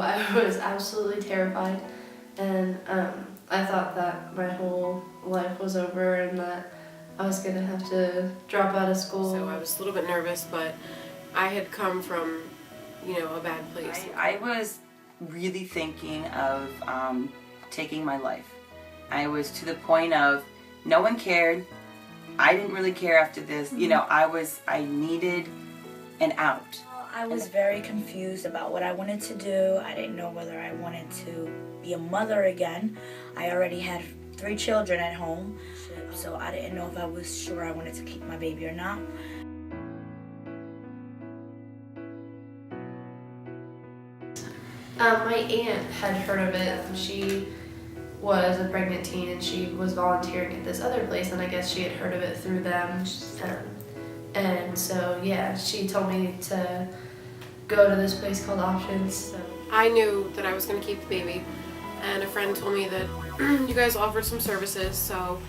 I was absolutely terrified, and I thought that my whole life was over and that I was gonna have to drop out of school. So I was a little bit nervous, but I had come from, a bad place. I was really thinking of taking my life. I was to the point of no one cared. I didn't really care after this. I needed an out. I was very confused about what I wanted to do. I didn't know whether I wanted to be a mother again. I already had 3 children at home, so I didn't know if I was sure I wanted to keep my baby or not. My aunt had heard of it. She was a pregnant teen and she was volunteering at this other place, and I guess she had heard of it through them. And so, yeah, she told me to go to this place called Options. So. I knew that I was going to keep the baby, and a friend told me that you guys offered some services, so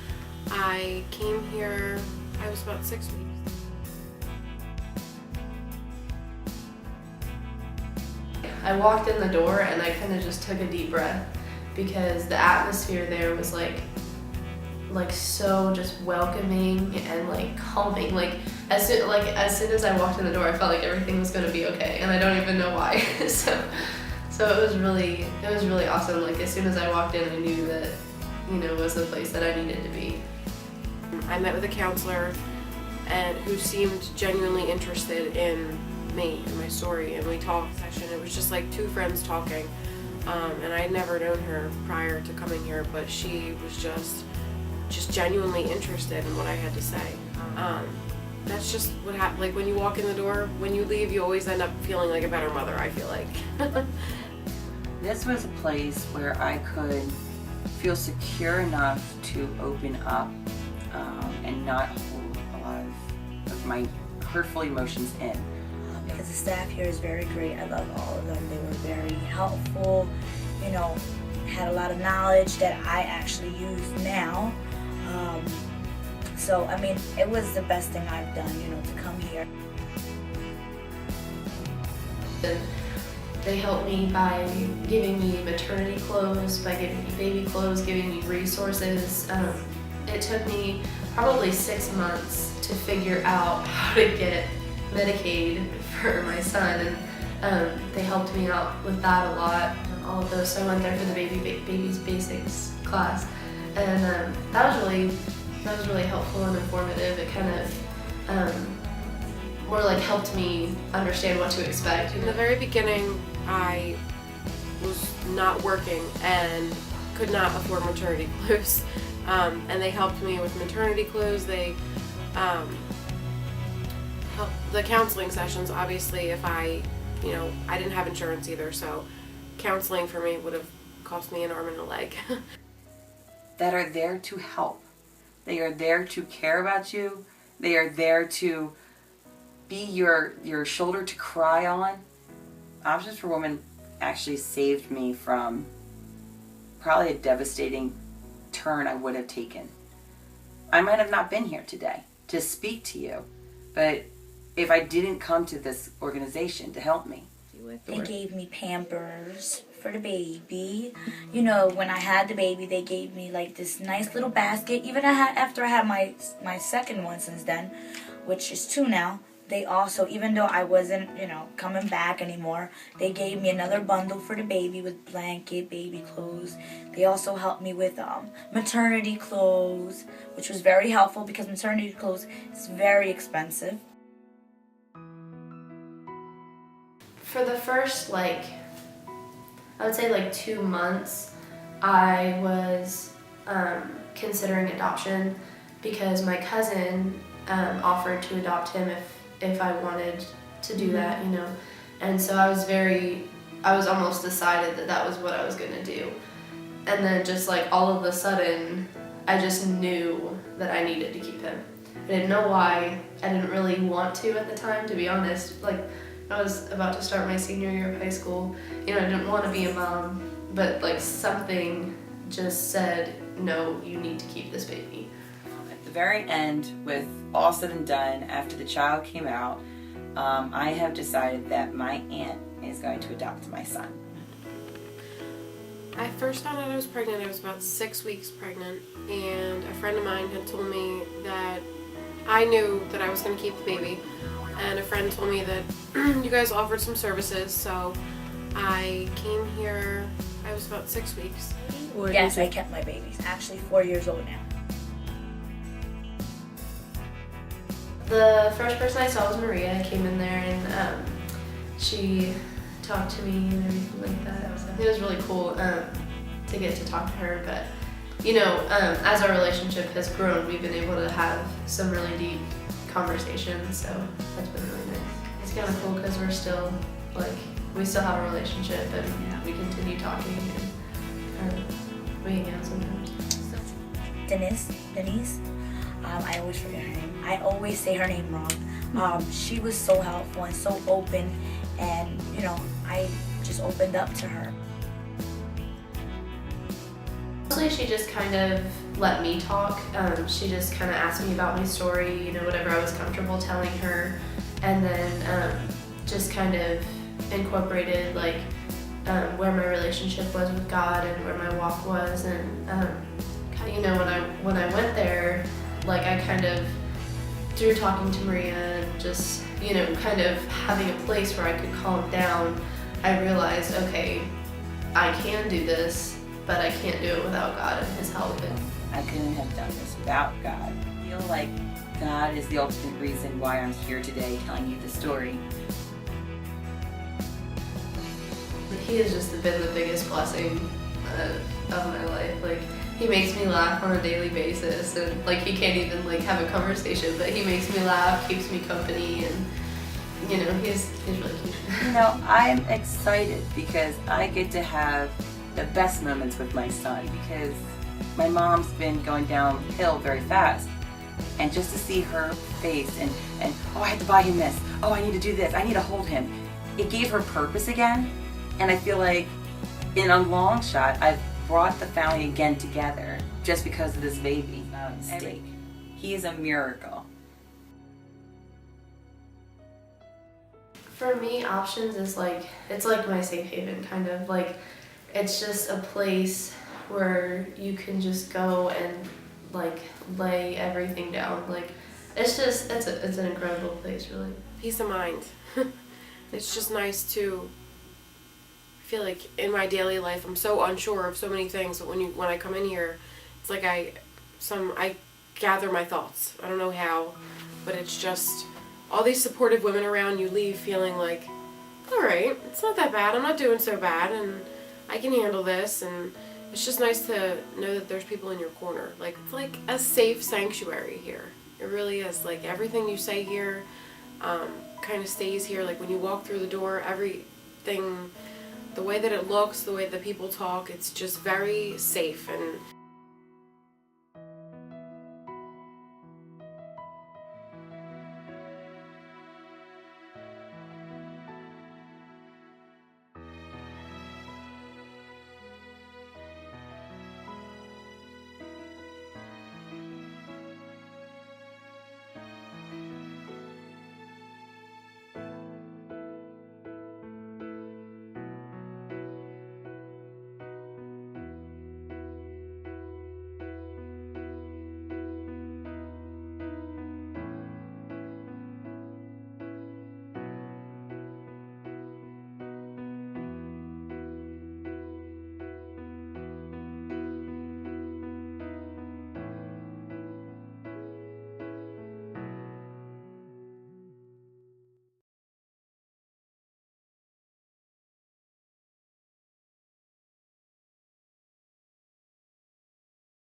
I came here. I was about 6 weeks. I walked in the door and I kind of just took a deep breath because the atmosphere there was like so just welcoming and like calming. Like as soon as I walked in the door, I felt like everything was gonna be okay, and I don't even know why. so it was really awesome. Like as soon as I walked in, I knew that it was the place that I needed to be. I met with a counselor and who seemed genuinely interested in me and my story, and we talked session. It was just like 2 friends talking, and I had never known her prior to coming here, but she was just genuinely interested in what I had to say. That's just what happens. Like when you walk in the door, when you leave, you always end up feeling like a better mother, I feel like. This was a place where I could feel secure enough to open up and not hold a lot of my hurtful emotions in. Because the staff here is very great. I love all of them. They were very helpful, had a lot of knowledge that I actually use now. So, I mean, it was the best thing I've done, to come here. They helped me by giving me maternity clothes, by giving me baby clothes, giving me resources. It took me probably 6 months to figure out how to get Medicaid for my son, and they helped me out with that a lot. All of those, so I went there for the baby's basics class, and that was really helpful and informative. It kind of more like helped me understand what to expect. In the very beginning, I was not working and could not afford maternity clothes, and they helped me with maternity clothes. They the counseling sessions, obviously, if I didn't have insurance either, so counseling for me would have cost me an arm and a leg. That are there to help. They are there to care about you. They are there to be your shoulder to cry on. Options for Women actually saved me from probably a devastating turn I would have taken. I might have not been here today to speak to you, but if I didn't come to this organization to help me. They gave me Pampers for the baby. When I had the baby, they gave me like this nice little basket. Even after I had my second one since then, which is 2 now, they also, even though I wasn't, coming back anymore, they gave me another bundle for the baby with blanket, baby clothes. They also helped me with maternity clothes, which was very helpful because maternity clothes is very expensive. For the first, I would say 2 months, I was considering adoption because my cousin offered to adopt him if I wanted to do that, And so I was almost decided that was what I was going to do. And then just all of a sudden, I just knew that I needed to keep him. I didn't know why. I didn't really want to at the time, to be honest. I was about to start my senior year of high school. I didn't want to be a mom, but something just said, no, you need to keep this baby. At the very end, with all said and done, after the child came out, I have decided that my aunt is going to adopt my son. I first found out I was pregnant, I was about 6 weeks pregnant, and a friend of mine had told me that I knew that I was going to keep the baby, and a friend told me that you guys offered some services, so I came here. I was about 6 weeks. Yes, I kept my babies. Actually 4 years old now. The first person I saw was Maria. I came in there and she talked to me and everything like that. So it was really cool to get to talk to her. But you know, as our relationship has grown, we've been able to have some really deep conversations. So that's been really nice. It's kind of cool because we're still we still have a relationship and we continue talking and we hang out sometimes. Denise. I always forget her name. I always say her name wrong. She was so helpful and so open, and you know, I just opened up to her. Mostly she just kind of let me talk. She just kind of asked me about my story, you know, whatever I was comfortable telling her, and then just kind of incorporated where my relationship was with God and where my walk was, and you know, when I went there, I kind of, through talking to Maria and just, you know, kind of having a place where I could calm down, I realized, okay, I can do this, but I can't do it without God and His help. And I couldn't have done this without God. I feel like God is the ultimate reason why I'm here today telling you the story. He has just been the biggest blessing of my life. He makes me laugh on a daily basis, and he can't even have a conversation, but he makes me laugh, keeps me company, and you know, he's really cute. You know, I'm excited because I get to have the best moments with my son, because my mom's been going downhill very fast, and just to see her face and oh, I have to buy him this, oh, I need to do this, I need to hold him, it gave her purpose again. And I feel like in a long shot I've brought the family again together just because of this baby. Not a mistake. He is a miracle. For me, Options is it's like my safe haven, kind of. It's just a place where you can just go and lay everything down. It's an incredible place, really. Peace of mind. It's just nice to feel like in my daily life I'm so unsure of so many things, but when I come in here, it's like I gather my thoughts. I don't know how, but it's just all these supportive women around. You leave feeling like, all right, it's not that bad. I'm not doing so bad, and I can handle this. And it's just nice to know that there's people in your corner. It's like a safe sanctuary here. It really is. Everything you say here kind of stays here. When you walk through the door, everything, the way that it looks, the way that people talk, it's just very safe. And